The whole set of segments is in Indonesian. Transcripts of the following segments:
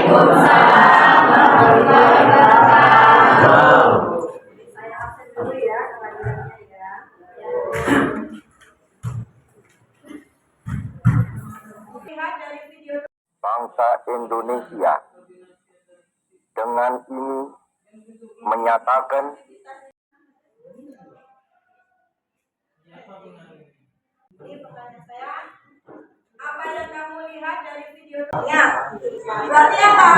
Waalaikumsalam warahmatullahi wabarakatuh. Saya absen dulu ya kehadirannya ya. Lihat dari video bangsa Indonesia dengan ini menyatakan ini pertanyaan saya. Apa yang kamu lihat dari videonya? Berarti apa?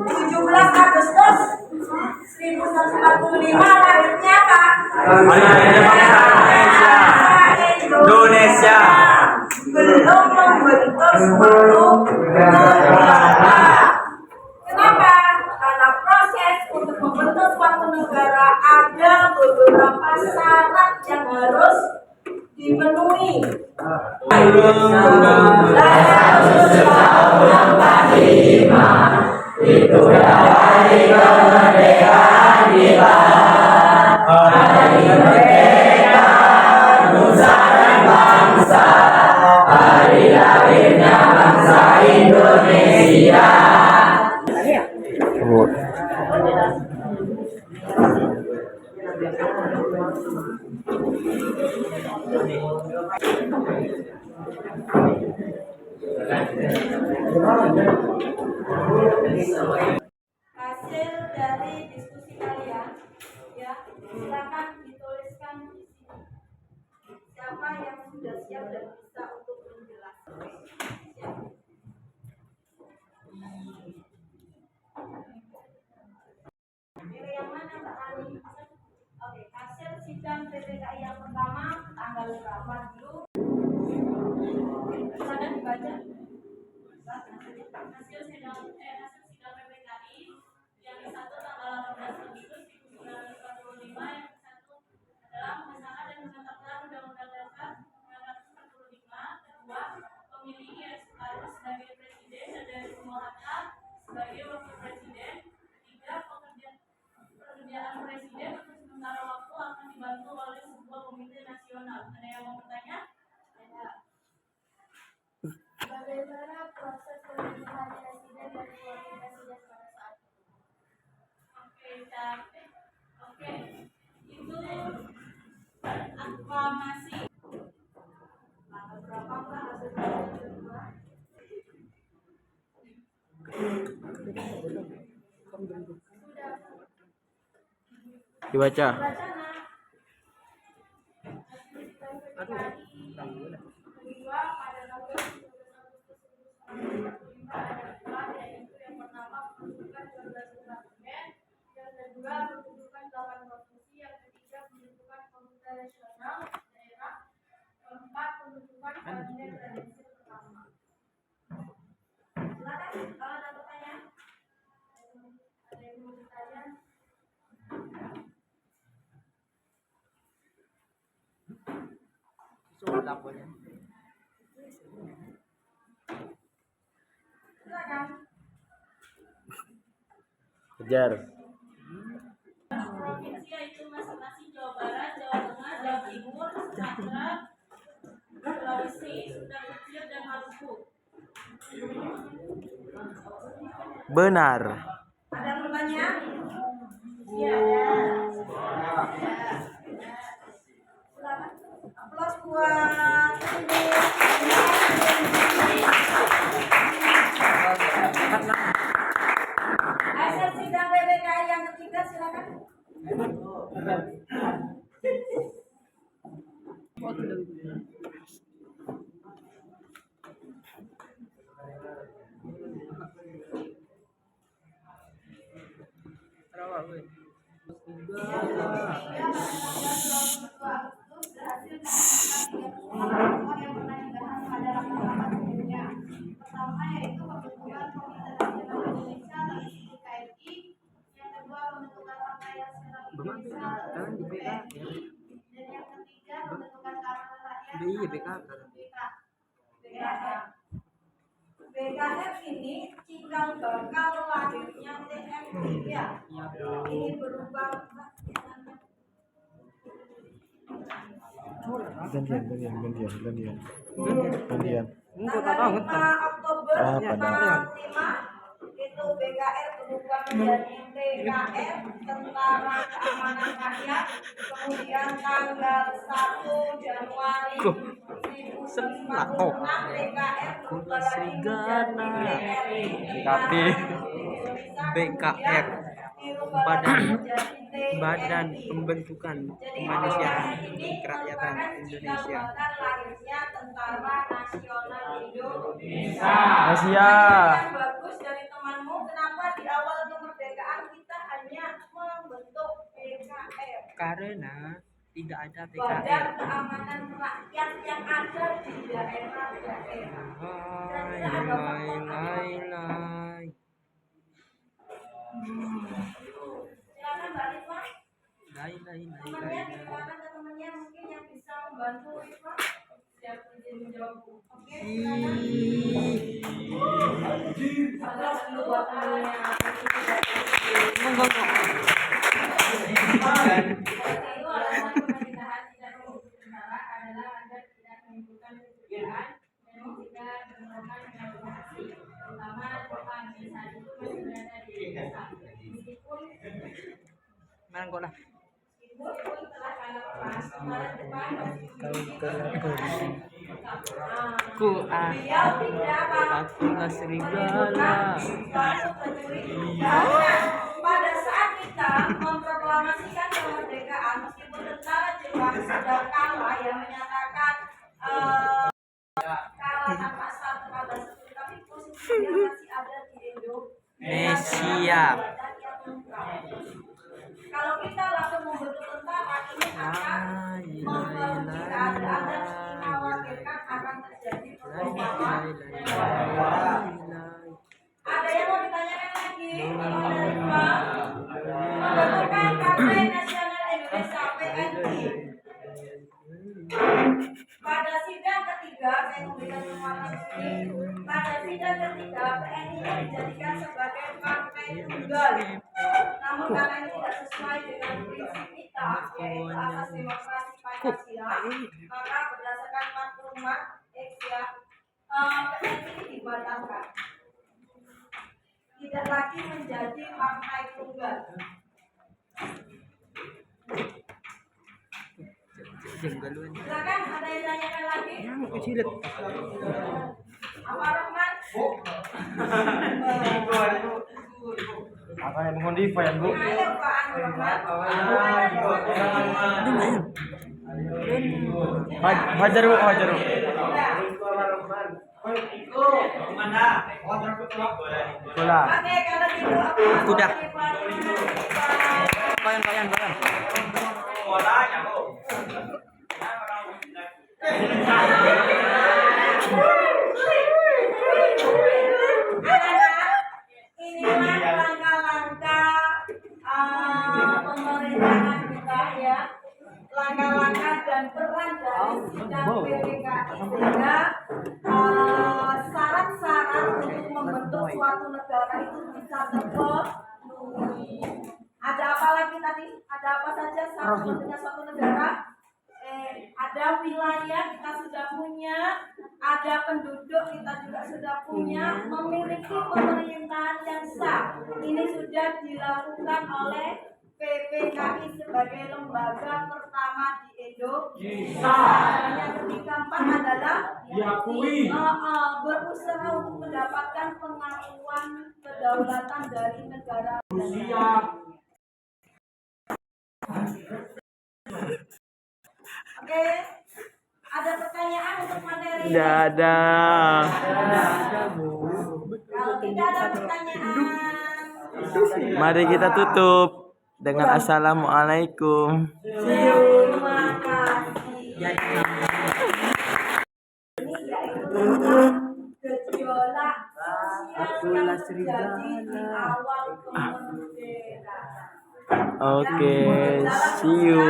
17 Agustus 1945 lahirnya apa? Indonesia. Belum membentuk suatu negara. Kenapa? Karena proses untuk membentuk suatu negara ada beberapa syarat yang harus dipenuhi. Itu dari kemerdekaan kita. Hari merdeka nusa dan bangsa. Hari lahirnya bangsa Indonesia. Hasil dari diskusi kalian, ya, silakan dituliskan di sini. Siapa yang sudah siap dan bisa untuk menjelaskan? Siap. Pilih yang mana, Mbak Ani? Oke, hasil sidang PPKI yang pertama tanggal berapa dulu? Silakan dibaca. Hasil sidang PPKI yang ke-1 tanggal 18 Agustus 1945, yang ke-1 adalah mengesahkan dan menetapkan Undang-Undang Dasar 1945. Kedua, pemilih harus sebagai presiden dan dari semua hak sebagai wakil presiden. Ketiga, pekerjaan presiden untuk sementara waktu akan dibantu oleh sebuah komite nasional. Ada yang mau bertanya? Bagaimana proses pemilihan presiden dan wakil presiden pada saat itu? Oke, cantik. Oke, itu aklamasi. Tanggal berapa Mbak hasil pemilihan kedua? Dibaca. Baca nak. Kedua pada tanggal 17 Agustus 1945 ada dua, yaitu yang pertama pembentukan 12 departemen, yang kedua pembentukan 8 provinsi, yang ketiga pembentukan komite nasional daerah, keempat pembentukan kabinet provinsi pertama. Silakan kalau ada pertanyaan. Ada yang mau bertanya? Silakan. Kejar. Provinsi yaitu masing-masing Jawa Barat, Jawa Tengah, Jawa Timur, Sumatera, Sulawesi, Sunda Kecil, dan Maluku. Benar. Ada pertanyaan? Iya. Silakan. Aplaus buat hasil sidang PPKI yang ketiga, silakan. Pertama yaitu pembentukan Komite Nasional Indonesia atau KNI, yang kedua pembentukan Partai Nasional Indonesia dan yang ketiga pembentukan Partai Rakyat BKR ini cikal bakal lahirnya TNI ya. Ini berubah Gantian. tanggal 5 Oktober Ah, 45 itu BKR berubah menjadi TKR, Tentara Keamanan Rakyat. Kemudian tanggal 1 Januari 1946 TKR berubah lagi menjadi TRI, BKR, Badan Pembentukan Kemanusiaan Kerakyatan Indonesia. lahirnya Tentara Nasional Indonesia. Asia. Yang bagus dari temanmu, kenapa di awal kemerdekaan kita hanya membentuk BKR? Karena tidak ada Badan BKR. Keamanan Rakyat yang ada di daerah-daerah. Lai, Dan ada lai, faktor apa? lai, lai. Silakan Mbak Ritwa. Lai, lai, lai, Temannya lai, lai. dikenalkan ke temannya mungkin yang bisa membantu Ritwa. Siap izin menjawab. Oke, silakan. Salah dulu buat temannya. Itu alasan pernikahan tidak mengikuti tentara adalah agar tidak menimbulkan kecurigaan dan mencegah bentrokan dengan lokasi, terutama Jepang yang saat itu masih berada di desa. Meskipun telah kalah perang, tentara Jepang masih memiliki beliau tidak Akulah serigala. suatu kecurigaan. Pada saat kita memproklamasikan kemerdekaan, meskipun tentara Jepang sudah kalah, yang menyatakan kalah tanpa satu kata setuju, tapi posisinya masih ada di Indonesia. Kalau kita langsung membentuk tentara, ini akan memperuncing keadaan dan dikhawatirkan akan terjadi perkosaan. Ada yang mau ditanyakan lagi? Pembentukan Partai Nasional Indonesia (PNI). Pada sidang ketiga, saya memberikan pemahaman ini. Pada sidang ketiga, PNI dijadikan sebagai partai tunggal. Namun karena ini tidak sesuai dengan prinsip kita, yaitu asas demokrasi Pancasila, maka berdasarkan maklumat PNI dibatalkan. Tidak lagi menjadi partai tunggal. Silakan, ada yang tanyakan lagi? Apa Rahman? Apa yang mengundi Pak Bu? Ayo Pak Rahman. Hajar Bu, hajar Bu. Bola. Oke, kalau gitu aku Sudah. dari Pak Rahman. Koyan. Inilah langkah-langkah pemerintahan kita ya, langkah-langkah dan peran dari sidang PPKI sehingga syarat-syarat untuk membentuk suatu negara itu bisa terpenuhi. Ada apa lagi tadi? Ada apa saja syarat bentuknya suatu negara? Ada wilayah kita sudah punya, ada penduduk kita juga sudah punya, memiliki pemerintahan yang sah. Ini sudah dilakukan oleh PPKI sebagai lembaga pertama di Indonesia. Dan yang keempat adalah berusaha untuk mendapatkan pengakuan kedaulatan dari negara. Oke, ada pertanyaan untuk materi? Tidak ada. Kalau tidak ada pertanyaan, Mari kita tutup dengan assalamualaikum. terima kasih. Ini yaitu tentang gejolak sosial yang terjadi di awal kemerdekaan. Oke, Dalam see you.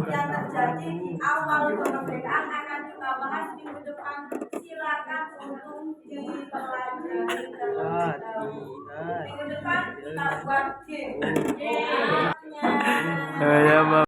yang terjadi di awal kemerdekaan akan kita bahas minggu depan. Silakan untuk dipelajari terlebih dahulu. Minggu depan kita buat game. Ya,